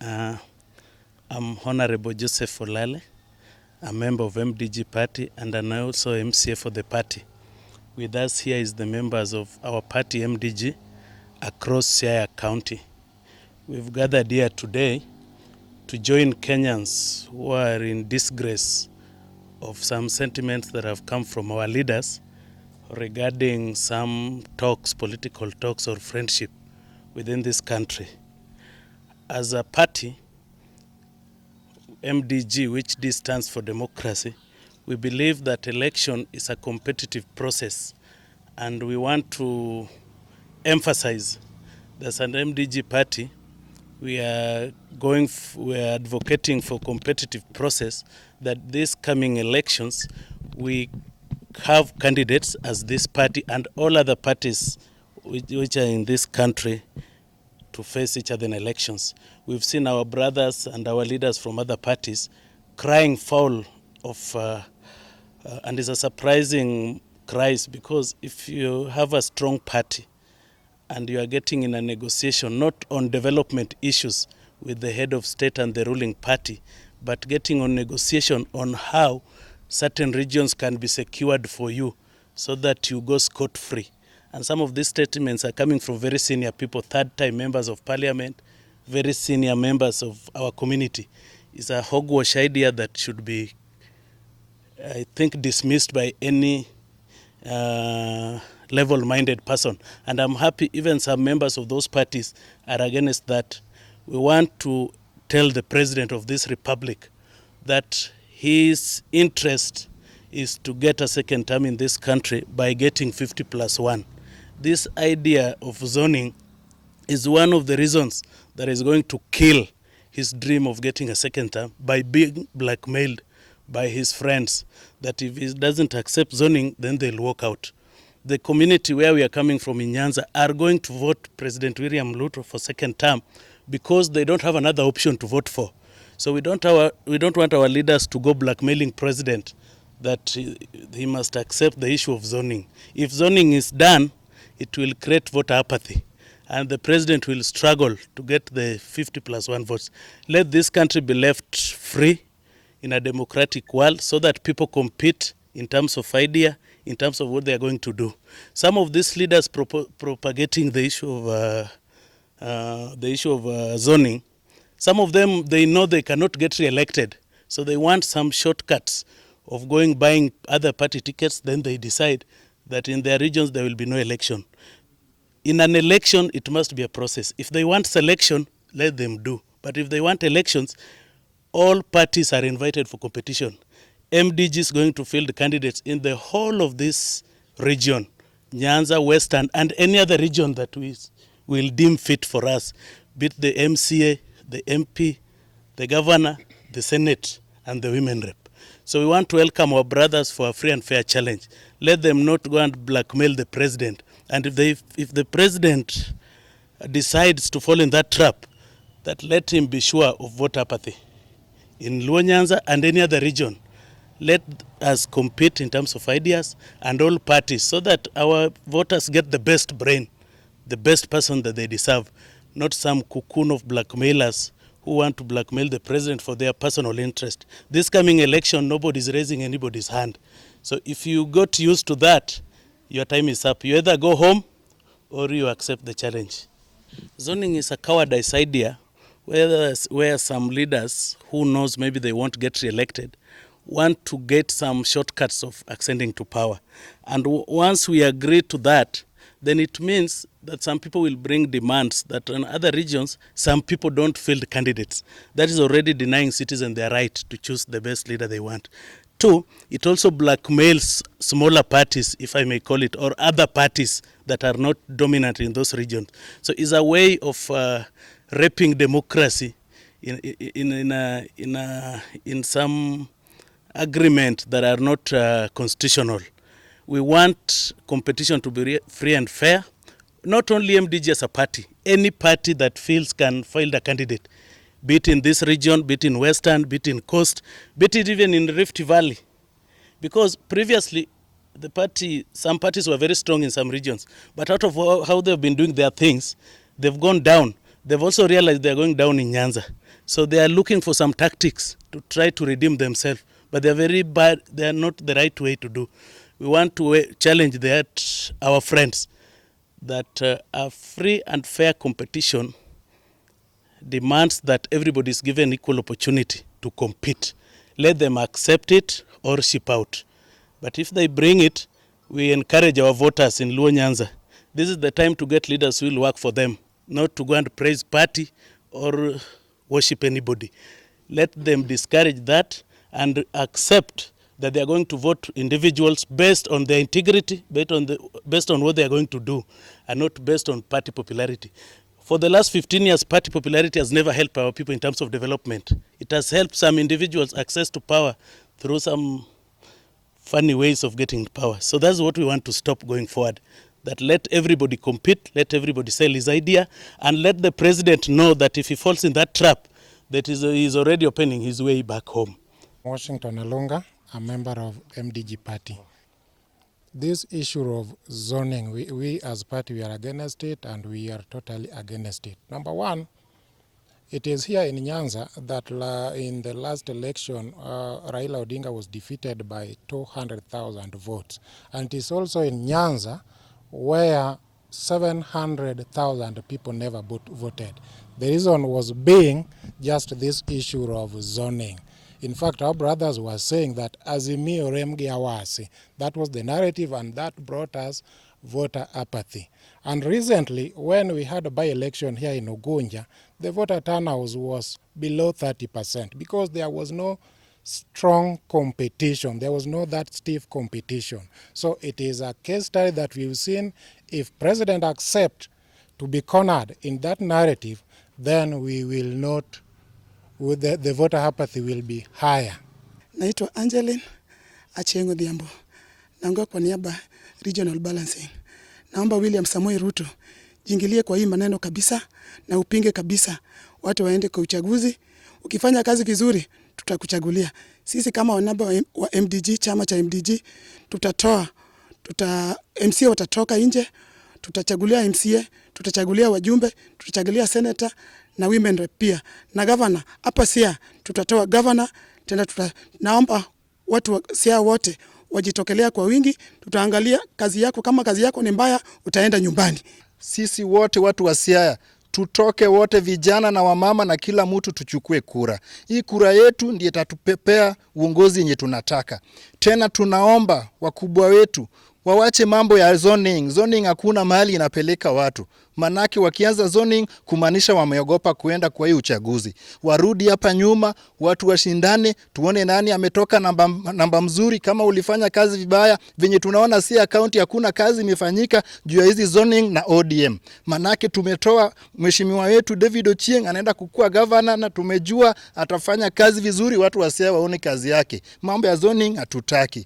I'm Honorable Joseph Olale, a member of MDG party and I'm also MCA for the party. With us here is the members of our party MDG across Siaya County. We've gathered here today to join Kenyans who are in disgrace of some sentiments that have come from our leaders regarding some talks, political talks or friendship within this country. As a party, MDG, which D stands for democracy, we believe that election is a competitive process, and we want to emphasize that as an MDG party, we are advocating for competitive process, that these coming elections, we have candidates as this party and all other parties which are in this country to face each other in elections. We've seen our brothers and our leaders from other parties crying foul of, and it's a surprising cries, because if you have a strong party and you are getting in a negotiation, not on development issues with the head of state and the ruling party, but getting on negotiation on how certain regions can be secured for you so that you go scot-free. And some of these statements are coming from very senior people, third-time members of parliament, very senior members of our community. It's a hogwash idea that should be, I think, dismissed by any level-minded person. And I'm happy even some members of those parties are against that. We want to tell the president of this republic that his interest is to get a second term in this country by getting 50+1. This idea of zoning is one of the reasons that is going to kill his dream of getting a second term, by being blackmailed by his friends, that if he doesn't accept zoning, then they'll walk out. The community where we are coming from in Nyanza are going to vote President William Ruto for second term because they don't have another option to vote for. So we don't want our leaders to go blackmailing president that he must accept the issue of zoning. If zoning is done, it will create voter apathy, and the president will struggle to get the 50+1 votes. Let this country be left free in a democratic world so that people compete in terms of idea, in terms of what they are going to do. Some of these leaders propagating the issue of zoning, some of them, they know they cannot get re-elected, so they want some shortcuts of buying other party tickets. Then they decide that in their regions there will be no election. In an election, it must be a process. If they want selection, let them do. But if they want elections, all parties are invited for competition. MDG is going to field candidates in the whole of this region, Nyanza, Western, and any other region that we will deem fit for us, be it the MCA, the MP, the governor, the Senate, and the women rep. So we want to welcome our brothers for a free and fair challenge. Let them not go and blackmail the president. And if the president decides to fall in that trap, that let him be sure of vote apathy. In Luo Nyanza and any other region, let us compete in terms of ideas and all parties so that our voters get the best brain, the best person that they deserve, not some cocoon of blackmailers who want to blackmail the president for their personal interest. This coming election, nobody's raising anybody's hand. So if you got used to that, your time is up. You either go home or you accept the challenge. Zoning is a cowardice idea where some leaders who knows maybe they won't get re-elected want to get some shortcuts of ascending to power. And once we agree to that, then it means that some people will bring demands that in other regions, some people don't field candidates. That is already denying citizens their right to choose the best leader they want. Two, it also blackmails smaller parties, if I may call it, or other parties that are not dominant in those regions. So it's a way of raping democracy in some agreement that are not constitutional. We want competition to be free and fair. Not only MDG as a party, any party that feels can field a candidate, be it in this region, be it in Western, be it in Coast, be it even in Rift Valley. Because previously, some parties were very strong in some regions, but out of how they've been doing their things, they've gone down. they've also realized they're going down in Nyanza. So they are looking for some tactics to try to redeem themselves. But they're very bad. They are not the right way to do. We want to challenge that our friends that a free and fair competition demands that everybody is given equal opportunity to compete. Let them accept it or ship out. But if they bring it, we encourage our voters in Luo Nyanza. This is the time to get leaders who will work for them, not to go and praise party or worship anybody. Let them discourage that and accept that they are going to vote individuals based on their integrity, based on what they are going to do, and not based on party popularity. For the last 15 years, party popularity has never helped our people in terms of development. It has helped some individuals access to power through some funny ways of getting power. So that's what we want to stop going forward. That let everybody compete, let everybody sell his idea, and let the president know that if he falls in that trap, that he's already opening his way back home. Washington Alunga, a member of MDG party. This issue of zoning, we as party, we are against it, and we are totally against it. Number one, it is here in Nyanza that in the last election, Raila Odinga was defeated by 200,000 votes. And it is also in Nyanza where 700,000 people never voted. The reason was being just this issue of zoning. In fact, our brothers were saying that Azimio Remgi Awasi, that was the narrative, and that brought us voter apathy. And recently, when we had a by-election here in Ugunja, the voter turnout was below 30% because there was no strong competition. There was no that stiff competition. So it is a case study that we've seen. If President accepts to be cornered in that narrative, then we will not, the voter apathy will be higher. Naitwa Angeline Achengo Dhiambo. Naongea kwa niaba Regional Balancing. Naomba William Samoei Ruto jingilie kwa hii maneno kabisa na upinge kabisa. Watu waende kwa uchaguzi. Ukifanya kazi vizuri, tutakuchagulia. Sisi kama wanaba wa MDG, chama cha MDG, MCA watatoka nje, tutachagulia MCA, tutachagulia wajumbe, tutachagulia senator na women rep pia. Na governor, hapa Siaya tutatoa governor, tena naomba watu wa Siaya wote wajitokelea kwa wingi, tutaangalia kazi yako, kama kazi yako ni mbaya, utaenda nyumbani. Sisi wote watu wa Siaya tutoke wote, vijana na wamama, na kila mtu tuchukue kura. Hii kura yetu ndiye itatupea uongozi yenye tunataka. Tena tunaomba wakubwa wetu wawache mambo ya zoning. Zoning hakuna mahali inapeleka watu. Manake wakianza zoning kumaanisha wameogopa kuenda kwa hii uchaguzi. Warudi hapa nyuma, watu washindane, tuone nani ametoka namba mzuri. Kama ulifanya kazi vibaya, venye tunaona Siaya County hakuna kazi imefanyika juu ya hizi zoning na ODM. Manake tumetoa mheshimiwa wetu David Ochieng anaenda kukua governor, na tumejua atafanya kazi vizuri, watu wa Siaya waone kazi yake. Mambo ya zoning hatutaki.